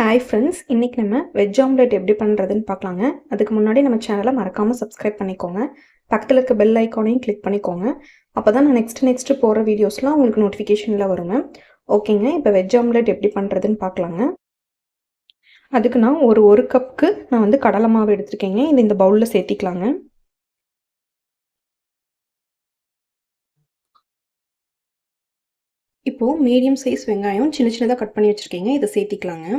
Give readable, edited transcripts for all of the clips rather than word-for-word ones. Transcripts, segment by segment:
Hi friends, இன்றைக்கி நம்ம veg omelette எப்படி பண்ணுறதுன்னு பார்க்கலாங்க. அதுக்கு முன்னாடி நம்ம சேனலை மறக்காமல் சப்ஸ்கிரைப் பண்ணிக்கோங்க. பக்கத்தில் இருக்க பெல் ஐக்கானையும் கிளிக் பண்ணிக்கோங்க. அப்போ தான் நான் நெக்ஸ்ட்டு போகிற வீடியோஸ்லாம் உங்களுக்கு நோட்டிஃபிகேஷனில் வருங்க. ஓகேங்க, இப்போ வெஜ் ஆம்லெட் எப்படி பண்ணுறதுன்னு பார்க்கலாங்க. அதுக்கு நான் ஒரு கப்புக்கு நான் வந்து கடலை மாவு எடுத்துருக்கேங்க. இது இந்த பவுலில் சேர்த்திக்கலாங்க. இப்போது மீடியம் சைஸ் வெங்காயம் சின்ன சின்னதாக கட் பண்ணி வச்சுருக்கேங்க. இதை சேர்த்திக்கலாங்க.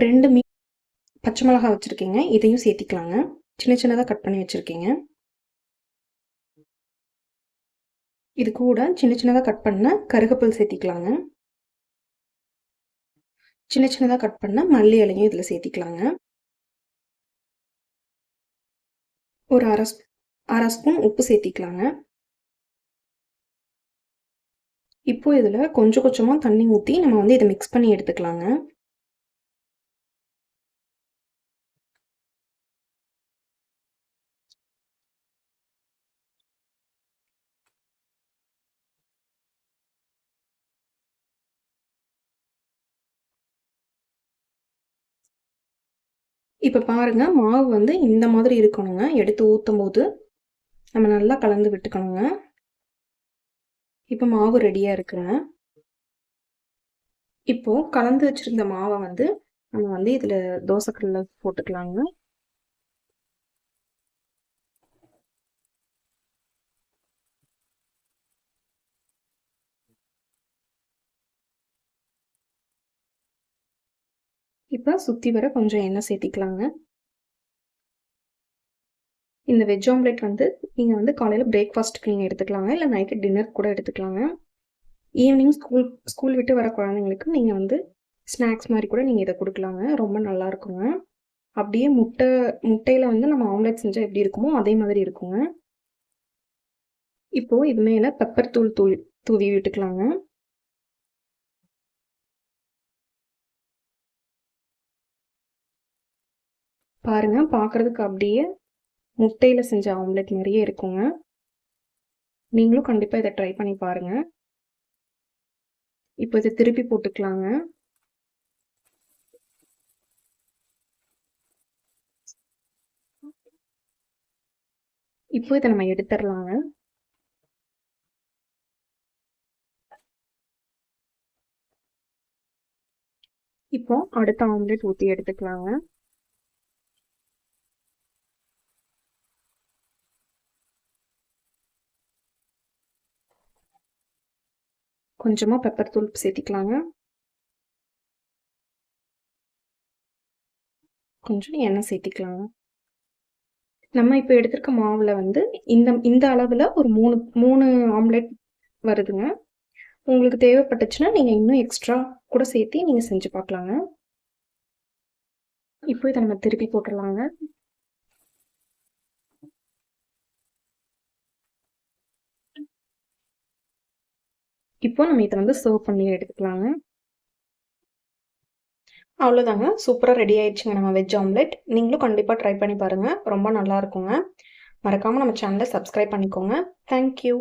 2 பச்சை மிளகாய் வச்சுருக்கேங்க. இதையும் சேர்த்திக்கலாங்க. சின்ன சின்னதாக கட் பண்ணி வச்சுருக்கேங்க. இது கூட சின்ன சின்னதாக கட் பண்ண கருகப்பில் சேர்த்திக்கலாங்க. சின்ன சின்னதாக கட் பண்ண மல்லி இலையும் இதில் சேர்த்திக்கலாங்க. ஒரு அரை ஸ்பூன் உப்பு சேர்த்திக்கலாங்க. இப்போ இதில் கொஞ்சம் கொஞ்சமாக தண்ணி ஊற்றி நம்ம வந்து இதை மிக்ஸ் பண்ணி எடுத்துக்கலாங்க. இப்போ பாருங்கள், மாவு வந்து இந்த மாதிரி இருக்கணுங்க. எடுத்து ஊற்றும் போது நம்ம நல்லா கலந்து விட்டுக்கணுங்க. இப்போ மாவு ரெடியாக இருக்குங்க. இப்போது கலந்து வச்சுருந்த மாவை வந்து நம்ம வந்து இதில் தோசைக்கல்லில் போட்டுக்கலாங்க. இப்போ சுற்றி வர கொஞ்சம் எண்ணெய் சேர்த்திக்கலாங்க. இந்த வெஜ் ஆம்லெட் வந்து நீங்கள் வந்து காலையில் பிரேக்ஃபாஸ்ட்டுக்கு நீங்கள் எடுத்துக்கலாங்க, இல்லை நைட்டு டின்னர் கூட எடுத்துக்கலாங்க. ஈவினிங் ஸ்கூல் விட்டு வர குழந்தைங்களுக்கு நீங்கள் வந்து ஸ்நாக்ஸ் மாதிரி கூட நீங்கள் இதை கொடுக்கலாங்க. ரொம்ப நல்லாயிருக்குங்க. அப்படியே முட்டையில் வந்து நம்ம ஆம்லெட் செஞ்சால் எப்படி இருக்குமோ அதே மாதிரி இருக்குங்க. இப்போது இது மேலே பெப்பர் தூவி விட்டுக்கலாங்க. பாருங்கள், பார்க்குறதுக்கு அப்படியே முட்டையில் செஞ்ச ஆம்லெட் மாதிரியே இருக்குங்க. நீங்களும் கண்டிப்பாக இதை ட்ரை பண்ணி பாருங்கள். இப்போ இதை திருப்பி போட்டுக்கலாங்க. இப்போ இதை நம்ம எடுத்துடலாங்க. இப்போ அடுத்த ஆம்லெட் ஊற்றி எடுத்துக்கலாங்க. கொஞ்சமாக பெப்பர் தூள் சேர்த்திக்கலாங்க. கொஞ்சம் எண்ணெய் சேர்த்திக்கலாங்க. நம்ம இப்போ எடுத்திருக்க மாவில் வந்து இந்த அளவில் ஒரு மூணு ஆம்லெட் வருதுங்க. உங்களுக்கு தேவைப்பட்டுச்சுன்னா நீங்கள் இன்னும் எக்ஸ்ட்ரா கூட சேர்த்து நீங்கள் செஞ்சு பார்க்கலாங்க. இப்போ இதை நம்ம திருப்பி போட்டுடலாங்க. இப்போ நம்ம இதை வந்து சர்வ் பண்ணி எடுத்துக்கலாங்க. அவ்வளோதாங்க, சூப்பராக ரெடி ஆயிடுச்சுங்க நம்ம வெஜ் ஆம்லெட். நீங்களும் கண்டிப்பாக ட்ரை பண்ணி பாருங்கள், ரொம்ப நல்லா இருக்குங்க. மறக்காமல் நம்ம சேனலை சப்ஸ்கிரைப் பண்ணிக்கோங்க. தேங்க்யூ.